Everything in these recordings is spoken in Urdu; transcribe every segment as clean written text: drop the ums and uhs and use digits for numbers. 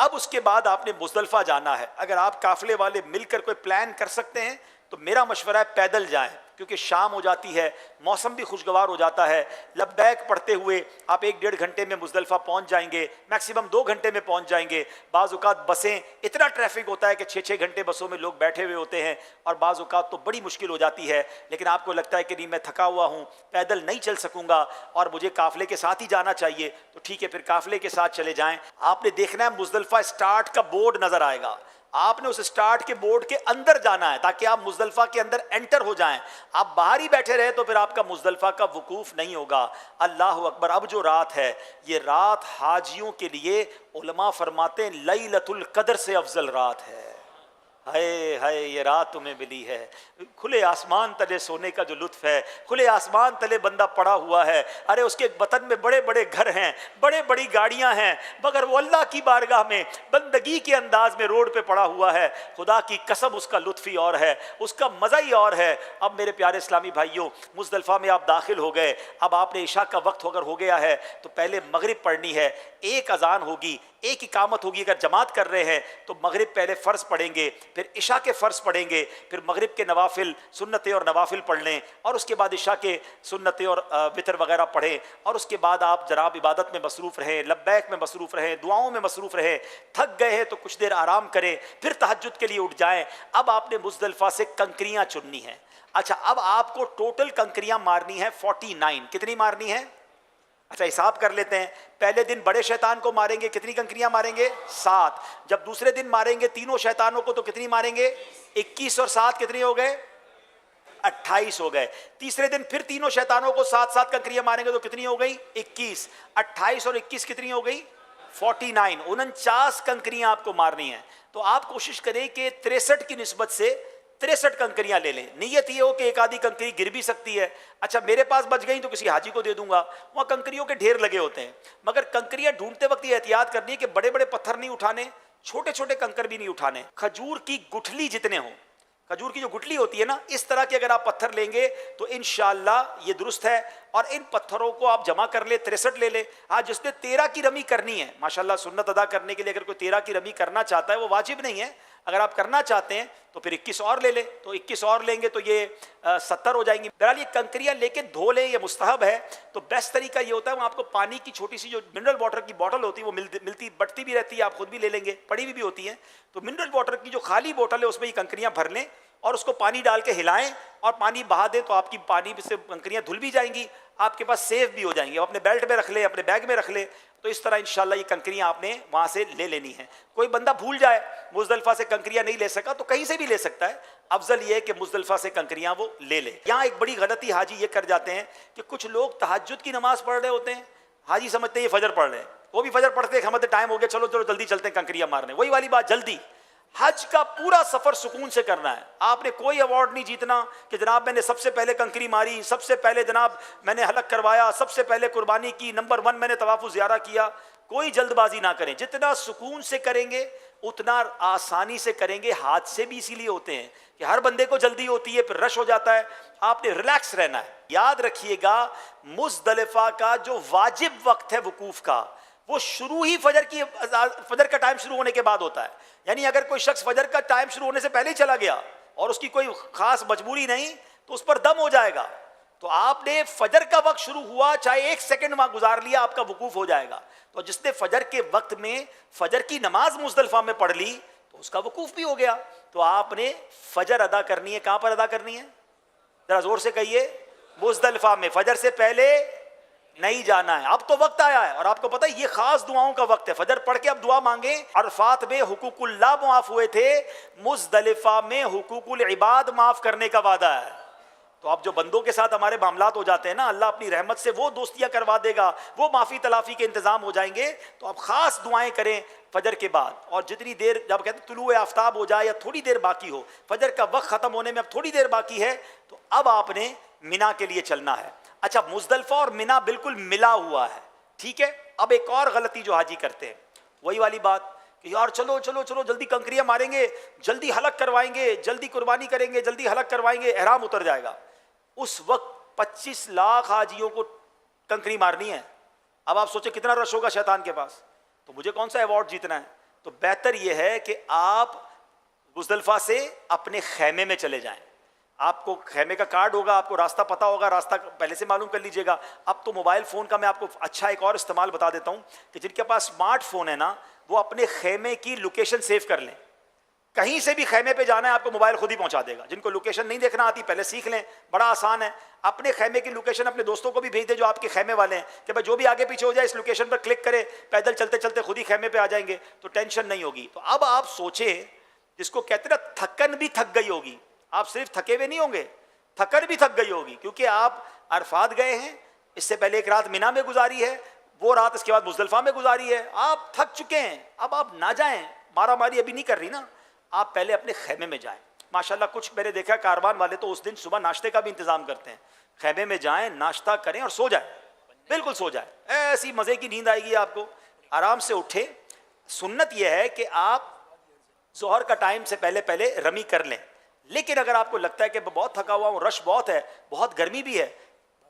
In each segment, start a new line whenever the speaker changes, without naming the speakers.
اب اس کے بعد آپ نے مزدلفہ جانا ہے. اگر آپ قافلے والے مل کر کوئی پلان کر سکتے ہیں تو میرا مشورہ ہے پیدل جائیں، کیونکہ شام ہو جاتی ہے، موسم بھی خوشگوار ہو جاتا ہے. لبیک پڑھتے ہوئے آپ 1-1.5 گھنٹے میں مزدلفہ پہنچ جائیں گے، میکسیمم 2 گھنٹے میں پہنچ جائیں گے. بعض اوقات بسیں اتنا ٹریفک ہوتا ہے کہ 6-6 گھنٹے بسوں میں لوگ بیٹھے ہوئے ہوتے ہیں، اور بعض اوقات تو بڑی مشکل ہو جاتی ہے. لیکن آپ کو لگتا ہے کہ نہیں میں تھکا ہوا ہوں، پیدل نہیں چل سکوں گا اور مجھے قافلے کے ساتھ ہی جانا چاہیے، تو ٹھیک ہے پھر قافلے کے ساتھ چلے جائیں. آپ نے دیکھنا ہے مزدلفہ اسٹارٹ کا بورڈ نظر آئے گا، آپ نے اس اسٹارٹ کے بورڈ کے اندر جانا ہے تاکہ آپ مزدلفہ کے اندر انٹر ہو جائیں. آپ باہر ہی بیٹھے رہے تو پھر آپ کا مزدلفہ کا وقوف نہیں ہوگا. اللہ اکبر. اب جو رات ہے یہ رات حاجیوں کے لیے علماء فرماتے ہیں لیلۃ القدر سے افضل رات ہے. ہائے ہائے یہ رات تمہیں ملی ہے، کھلے آسمان تلے سونے کا جو لطف ہے، کھلے آسمان تلے بندہ پڑا ہوا ہے. ارے اس کے وطن میں بڑے بڑے گھر ہیں، بڑے بڑی گاڑیاں ہیں، مگر وہ اللہ کی بارگاہ میں بندگی کے انداز میں روڈ پہ پڑا ہوا ہے. خدا کی قسم اس کا لطف ہی اور ہے، اس کا مزہ ہی اور ہے. اب میرے پیارے اسلامی بھائیوں، مزدلفہ میں آپ داخل ہو گئے. اب آپ نے عشاء کا وقت اگر ہو گیا ہے تو پہلے مغرب پڑھنی ہے. ایک اذان ہوگی، ایک اقامت ہوگی. اگر جماعت کر رہے ہیں تو مغرب پہلے فرض پڑھیں گے، پھر عشاء کے فرض پڑھیں گے، پھر مغرب کے نوافل سنتیں اور نوافل پڑھ لیں، اور اس کے بعد عشاء کے سنتیں اور وتر وغیرہ پڑھیں. اور اس کے بعد آپ جناب عبادت میں مصروف رہیں، لبیک میں مصروف رہیں، دعاؤں میں مصروف رہیں. تھک گئے ہیں تو کچھ دیر آرام کریں، پھر تہجد کے لیے اٹھ جائیں. اب آپ نے مزدلفہ سے کنکریاں چننی ہیں. اچھا اب آپ کو ٹوٹل کنکریاں مارنی ہیں 49. کتنی مارنی ہیں؟ اچھا حساب کر لیتے ہیں. پہلے دن بڑے شیطان کو ماریں گے، کتنی کنکریاں ماریں گے؟ 7. جب دوسرے دن ماریں گے تینوں شیطانوں کو تو کتنی ماریں گے؟ 21 اور 7 کتنی ہو گئے؟ 28 ہو گئے. تیسرے دن پھر تینوں شیطانوں کو 7 کنکریاں ماریں گے تو کتنی ہو گئی؟ 21. 28 اور 21 کتنی ہو گئی؟ 49. 49 کنکریاں آپ کو مارنی ہیں. تو آپ کوشش کریں کہ 63 کی نسبت سے 63 کنکریاں لے لیں. نیت یہ ہو کہ ایک آدھی کنکری گر بھی سکتی ہے. اچھا میرے پاس بچ گئی تو کسی حاجی کو دے دوں گا. وہاں کنکریوں کے ڈھیر لگے ہوتے ہیں، مگر کنکریاں ڈھونڈتے وقت یہ احتیاط کرنی ہے کہ بڑے بڑے پتھر نہیں اٹھانے، چھوٹے چھوٹے کنکر بھی نہیں اٹھانے. کھجور کی گٹھلی جتنے ہوں، کھجور کی جو گٹھلی ہوتی ہے نا، اس طرح کے اگر آپ پتھر لیں گے تو انشاءاللہ یہ درست ہے. اور ان پتھروں کو آپ جمع کر لیں. 63 لے لیں. ہاں جس نے 13 کی رمی کرنی ہے، ماشاءاللہ سنت ادا کرنے کے لیے اگر کوئی 13 کی رمی کرنا چاہتا ہے وہ واجب نہیں ہے. اگر آپ کرنا چاہتے ہیں تو پھر 21 اور لے لیں، تو 21 اور لیں گے تو یہ 70 ہو جائیں گی. بہرحال یہ کنکریاں لے کے دھو لیں، یہ مستحب ہے. تو بیسٹ طریقہ یہ ہوتا ہے وہ آپ کو پانی کی چھوٹی سی جو منرل واٹر کی بوٹل ہوتی ہے وہ ملتی بٹتی بھی رہتی ہے، آپ خود بھی لے لیں گے، پڑی بھی ہوتی ہیں. تو منرل واٹر کی جو خالی بوٹل ہے اس میں یہ کنکریاں بھر لیں اور اس کو پانی ڈال کے ہلائیں اور پانی بہا دیں تو آپ کی پانی سے کنکریاں دھل بھی جائیں گی، آپ کے پاس سیف بھی ہو جائیں گی. اپنے بیلٹ میں رکھ لیں، اپنے بیگ میں رکھ لیں. تو اس طرح انشاءاللہ یہ کنکریاں آپ نے وہاں سے لے لینی ہیں. کوئی بندہ بھول جائے مزدلفہ سے کنکریاں نہیں لے سکا تو کہیں سے بھی لے سکتا ہے. افضل یہ ہے کہ مزدلفہ سے کنکریاں وہ لے لے. یہاں ایک بڑی غلطی حاجی یہ کر جاتے ہیں کہ کچھ لوگ تہجد کی نماز پڑھ رہے ہوتے ہیں، حاجی سمجھتے ہیں یہ فجر پڑھ رہے ہیں، وہ بھی فجر پڑھتے ہیں، ہمیں ٹائم ہو گیا چلو چلو جلدی چلتے ہیں کنکریاں مارنے. وہی والی بات، جلدی. حج کا پورا سفر سکون سے کرنا ہے. آپ نے کوئی ایوارڈ نہیں جیتنا کہ جناب میں نے سب سے پہلے کنکری ماری، سب سے پہلے جناب میں نے حلق کروایا، سب سے پہلے قربانی کی، نمبر 1 میں نے طواف زیارہ کیا. کوئی جلد بازی نہ کریں. جتنا سکون سے کریں گے اتنا آسانی سے کریں گے. حادثے بھی اسی لیے ہوتے ہیں کہ ہر بندے کو جلدی ہوتی ہے، پھر رش ہو جاتا ہے. آپ نے ریلیکس رہنا ہے. یاد رکھیے گا مزدلفہ کا جو واجب وقت ہے وقوف کا وہ شروع ہی فجر کا ٹائم شروع ہونے کے بعد ہوتا ہے. یعنی اگر کوئی شخص فجر کا ٹائم شروع ہونے سے پہلے ہی چلا گیا اور اس کی کوئی خاص مجبوری نہیں تو اس پر دم ہو جائے گا. تو آپ نے فجر کا وقت شروع ہوا چاہے 1 سیکنڈ وہاں گزار لیا آپ کا وقوف ہو جائے گا. تو جس نے فجر کے وقت میں فجر کی نماز مزدلفہ میں پڑھ لی تو اس کا وقوف بھی ہو گیا. تو آپ نے فجر ادا کرنی ہے. کہاں پر ادا کرنی ہے؟ ذرا زور سے کہیے. مزدلفہ میں. فجر سے پہلے نہیں جانا ہے. اب تو وقت آیا ہے اور آپ کو پتہ ہے یہ خاص دعاؤں کا وقت ہے. فجر پڑھ کے اب دعا مانگیں. عرفات میں حقوق اللہ معاف ہوئے تھے، مزدلفہ میں حقوق العباد معاف کرنے کا وعدہ ہے. تو اب جو بندوں کے ساتھ ہمارے معاملات ہو جاتے ہیں نا، اللہ اپنی رحمت سے وہ دوستیاں کروا دے گا، وہ معافی تلافی کے انتظام ہو جائیں گے. تو اب خاص دعائیں کریں فجر کے بعد. اور جتنی دیر، جب کہتے ہیں طلوع آفتاب ہو جائے یا تھوڑی دیر باقی ہو، فجر کا وقت ختم ہونے میں اب تھوڑی دیر باقی ہے، تو اب آپ نے مینا کے لیے چلنا ہے. اچھا مزدلفہ اور مینا بالکل ملا ہوا ہے، ٹھیک ہے. اب ایک اور غلطی جو حاجی کرتے ہیں وہی والی بات کہ یار چلو چلو چلو جلدی کنکریاں ماریں گے، جلدی حلق کروائیں گے، جلدی قربانی کریں گے، جلدی حلق کروائیں گے، احرام اتر جائے گا. اس وقت 25 لاکھ حاجیوں کو کنکری مارنی ہے. اب آپ سوچیں کتنا رش ہوگا شیطان کے پاس. تو مجھے کون سا ایوارڈ جیتنا ہے؟ تو بہتر یہ ہے کہ آپ مزدلفہ سے اپنے خیمے میں چلے جائیں. آپ کو خیمے کا کارڈ ہوگا, آپ کو راستہ پتہ ہوگا, راستہ پہلے سے معلوم کر لیجئے گا. اب تو موبائل فون کا میں آپ کو اچھا ایک اور استعمال بتا دیتا ہوں کہ جن کے پاس اسمارٹ فون ہے نا, وہ اپنے خیمے کی لوکیشن سیو کر لیں. کہیں سے بھی خیمے پہ جانا ہے آپ کو موبائل خود ہی پہنچا دے گا. جن کو لوکیشن نہیں دیکھنا آتی پہلے سیکھ لیں, بڑا آسان ہے. اپنے خیمے کی لوکیشن اپنے دوستوں کو بھی بھیج دیں جو آپ کے خیمے والے ہیں کہ بھائی جو بھی آگے پیچھے ہو جائے اس لوکیشن پر کلک کرے, پیدل چلتے چلتے خود ہی خیمے پہ آ جائیں گے, تو ٹینشن نہیں ہوگی. تو اب آپ سوچیں, جس کو کہتے ہیں نا تھکن بھی تھک گئی ہوگی, آپ صرف تھکے ہوئے نہیں ہوں گے, تھکن بھی تھک گئی ہوگی, کیونکہ آپ عرفات گئے ہیں, اس سے پہلے ایک رات مینا میں گزاری ہے, وہ رات اس کے بعد مزدلفہ میں گزاری ہے, آپ تھک چکے ہیں. اب آپ نہ جائیں, مارا ماری ابھی نہیں کر رہی نا, آپ پہلے اپنے خیمے میں جائیں. ماشاءاللہ کچھ میں نے دیکھا کاروان والے تو اس دن صبح ناشتے کا بھی انتظام کرتے ہیں. خیمے میں جائیں, ناشتہ کریں اور سو جائیں, بالکل سو جائیں, ایسی مزے کی نیند آئے گی آپ کو. آرام سے اٹھیں. سنت یہ ہے کہ آپ ظہر کا ٹائم سے پہلے پہلے رمی کر لیں. لیکن اگر آپ کو لگتا ہے کہ بہت تھکا ہوا ہوں, رش بہت ہے, بہت گرمی بھی ہے,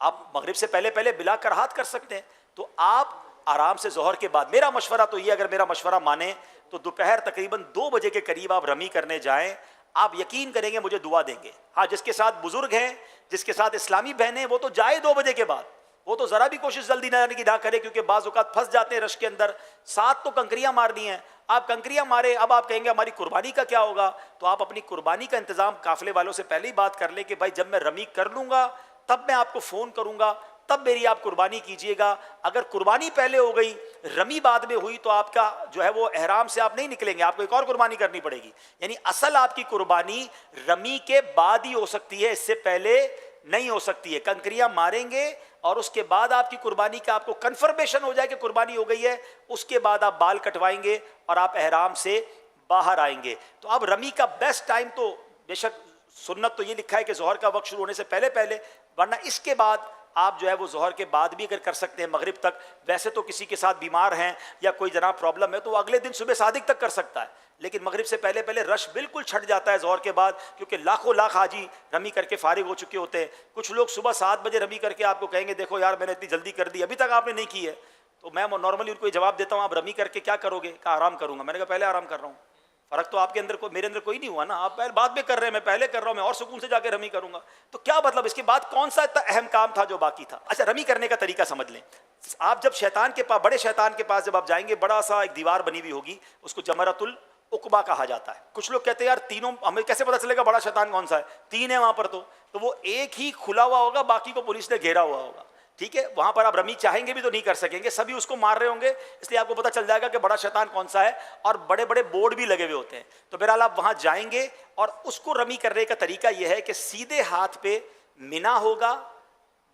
آپ مغرب سے پہلے پہلے بلا کراہت کر سکتے ہیں. تو آپ آرام سے ظہر کے بعد, میرا مشورہ تو یہ, اگر میرا مشورہ مانیں تو دوپہر تقریباً 2 بجے کے قریب آپ رمی کرنے جائیں. آپ یقین کریں گے مجھے دعا دیں گے. ہاں, جس کے ساتھ بزرگ ہیں, جس کے ساتھ اسلامی بہنیں, وہ تو جائے 2 بجے کے بعد, وہ تو ذرا بھی کوشش جلدی نہ جانے کی نہ کرے, کیونکہ بعض اوقات پھنس جاتے ہیں رش کے اندر. ساتھ تو کنکریاں مارنی ہیں, آپ کنکریاں مارے, اب آپ کہیں گے ہماری قربانی کا کیا ہوگا, تو آپ اپنی قربانی کا انتظام قافلے والوں سے پہلے ہی بات کر لیں کہ بھائی جب میں رمی کر لوں گا تب میں آپ کو فون کروں گا, تب میری آپ قربانی کیجئے گا. اگر قربانی پہلے ہو گئی, رمی بعد میں ہوئی, تو آپ کا جو ہے وہ احرام سے آپ نہیں نکلیں گے, آپ کو ایک اور قربانی کرنی پڑے گی. یعنی اصل آپ کی قربانی رمی کے بعد ہی ہو سکتی ہے, اس سے پہلے نہیں ہو سکتی ہے. کنکریاں ماریں گے اور اس کے بعد آپ کی قربانی کا آپ کو کنفرمیشن ہو جائے کہ قربانی ہو گئی ہے, اس کے بعد آپ بال کٹوائیں گے اور آپ احرام سے باہر آئیں گے. تو اب رمی کا بیسٹ ٹائم تو بے شک سنت تو یہ لکھا ہے کہ ظہر کا وقت شروع ہونے سے پہلے پہلے, ورنہ اس کے بعد آپ جو ہے وہ ظہر کے بعد بھی اگر کر سکتے ہیں مغرب تک. ویسے تو کسی کے ساتھ بیمار ہیں یا کوئی جناب پرابلم ہے تو وہ اگلے دن صبح صادق تک کر سکتا ہے, لیکن مغرب سے پہلے پہلے رش بالکل چھٹ جاتا ہے ظہر کے بعد, کیونکہ لاکھوں لاکھ حاجی رمی کر کے فارغ ہو چکے ہوتے ہیں. کچھ لوگ صبح 7 بجے رمی کر کے آپ کو کہیں گے دیکھو یار میں نے اتنی جلدی کر دی, ابھی تک آپ نے نہیں کی ہے. تو میں نارملی ان کو یہ جواب دیتا ہوں, آپ رمی کر کے کیا کرو گے؟ کہا آرام کروں گا. میں نے کہا پہلے آرام کر رہا ہوں, فرق تو آپ کے اندر میرے اندر کوئی نہیں ہوا نا, آپ بعد میں کر رہے ہیں, میں پہلے کر رہا ہوں, میں اور سکون سے جا کے رمی کروں گا. تو کیا مطلب, اس کے بعد کون سا اتنا اہم کام تھا جو باقی تھا؟ اچھا, رمی کرنے کا طریقہ سمجھ لیں. آپ جب شیطان کے پاس, بڑے شیطان کے پاس جب آپ جائیں گے, بڑا سا ایک دیوار بنی ہوئی ہوگی, اس کو جمرۃ العقبہ کہا جاتا ہے. کچھ لوگ کہتے ہیں یار تینوں, ہمیں کیسے پتا چلے گا بڑا شیطان کون سا ہے؟ 3 ہے وہاں پر, تو وہ ایک ہی کھلا ہوا ہوگا, باقی کو پولیس نے گھیرا ہوا ہوگا. ٹھیک ہے, وہاں پر آپ رمی چاہیں گے بھی تو نہیں کر سکیں گے, سبھی اس کو مار رہے ہوں گے, اس لیے آپ کو پتہ چل جائے گا کہ بڑا شیطان کون سا ہے. اور بڑے بڑے بورڈ بھی لگے ہوئے ہوتے ہیں. تو بہرحال آپ وہاں جائیں گے, اور اس کو رمی کرنے کا طریقہ یہ ہے کہ سیدھے ہاتھ پہ مینا ہوگا,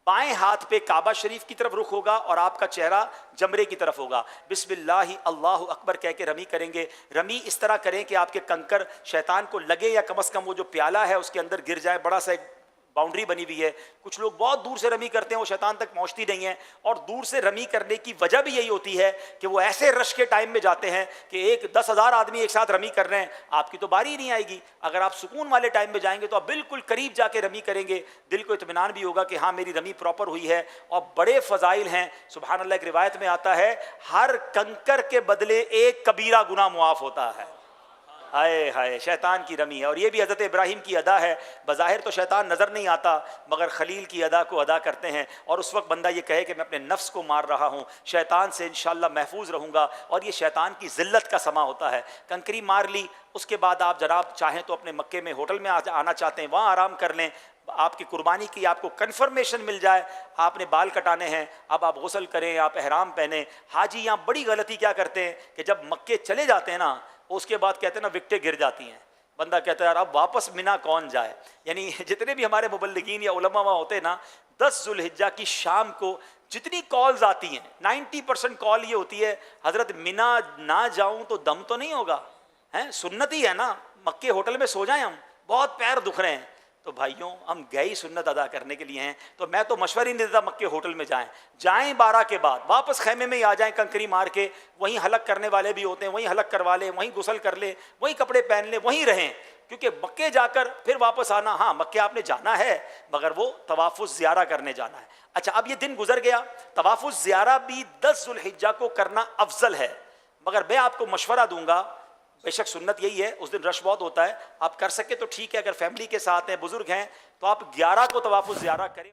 بائیں ہاتھ پہ کعبہ شریف کی طرف رخ ہوگا, اور آپ کا چہرہ جمرے کی طرف ہوگا. بسم اللہ اللہ اکبر کہہ کے رمی کریں گے. رمی اس طرح کریں کہ آپ کے کنکر شیطان کو لگے, یا کم از کم وہ جو پیالہ ہے اس کے اندر گر جائے. بڑا سا ایک باؤنڈری بنی ہوئی ہے. کچھ لوگ بہت دور سے رمی کرتے ہیں, وہ شیطان تک پہنچتی نہیں ہیں. اور دور سے رمی کرنے کی وجہ بھی یہی ہوتی ہے کہ وہ ایسے رش کے ٹائم میں جاتے ہیں کہ 10,000 آدمی ایک ساتھ رمی کر رہے ہیں, آپ کی تو باری ہی نہیں آئے گی. اگر آپ سکون والے ٹائم میں جائیں گے تو آپ بالکل قریب جا کے رمی کریں گے, دل کو اطمینان بھی ہوگا کہ ہاں میری رمی پراپر ہوئی ہے. اور بڑے فضائل ہیں سبحان اللہ. ایک روایت میں آتا ہے ہر کنکر کے بدلے ایک کبیرہ گناہ معاف ہوتا ہے. ہائے ہائے, شیطان کی رمی ہے. اور یہ بھی حضرت ابراہیم کی ادا ہے. بظاہر تو شیطان نظر نہیں آتا, مگر خلیل کی ادا کو ادا کرتے ہیں. اور اس وقت بندہ یہ کہے کہ میں اپنے نفس کو مار رہا ہوں, شیطان سے انشاءاللہ محفوظ رہوں گا. اور یہ شیطان کی ذلت کا سما ہوتا ہے. کنکری مار لی, اس کے بعد آپ جناب چاہیں تو اپنے مکے میں ہوٹل میں آنا چاہتے ہیں وہاں آرام کر لیں. آپ کی قربانی کی آپ کو کنفرمیشن مل جائے, آپ نے بال کٹانے ہیں, اب آپ غسل کریں, آپ احرام پہنیں. حاجی یہاں بڑی غلطی کیا کرتے ہیں کہ جب مکے چلے جاتے ہیں نا, اس کے بعد کہتے ہیں نا وکٹیں گر جاتی ہیں. بندہ کہتا ہے یار اب واپس مینا کون جائے. یعنی جتنے بھی ہمارے مبلغین یا علماء وہاں ہوتے ہیں نا, 10 ذو الحجہ کی شام کو جتنی کالز آتی ہیں 90% کال یہ ہوتی ہے حضرت مینا نہ جاؤں تو دم تو نہیں ہوگا, سنت ہی ہے نا, مکے ہوٹل میں سو جائیں, ہم بہت پیر دکھ رہے ہیں. تو بھائیوں ہم گئے سنت ادا کرنے کے لیے ہیں, تو میں تو مشورہ نہیں دیتا مکے ہوٹل میں جائیں 12 کے بعد واپس خیمے میں ہی آ جائیں, کنکری مار کے. وہیں حلق کرنے والے بھی ہوتے ہیں, وہیں حلق کروا لیں, وہیں غسل کر لیں, وہیں کپڑے پہن لیں, وہیں رہیں. کیونکہ مکے جا کر پھر واپس آنا, ہاں مکے آپ نے جانا ہے مگر وہ طواف الزیارہ کرنے جانا ہے. اچھا اب یہ دن گزر گیا, طواف الزیارہ بھی 10 ذو الحجہ کو کرنا افضل ہے, مگر میں آپ کو مشورہ دوں گا، بے شک سنت یہی ہے، اس دن رش بہت ہوتا ہے، آپ کر سکے تو ٹھیک ہے، اگر فیملی کے ساتھ ہیں، بزرگ ہیں، تو آپ 11 کو طواف الزیارہ کریں۔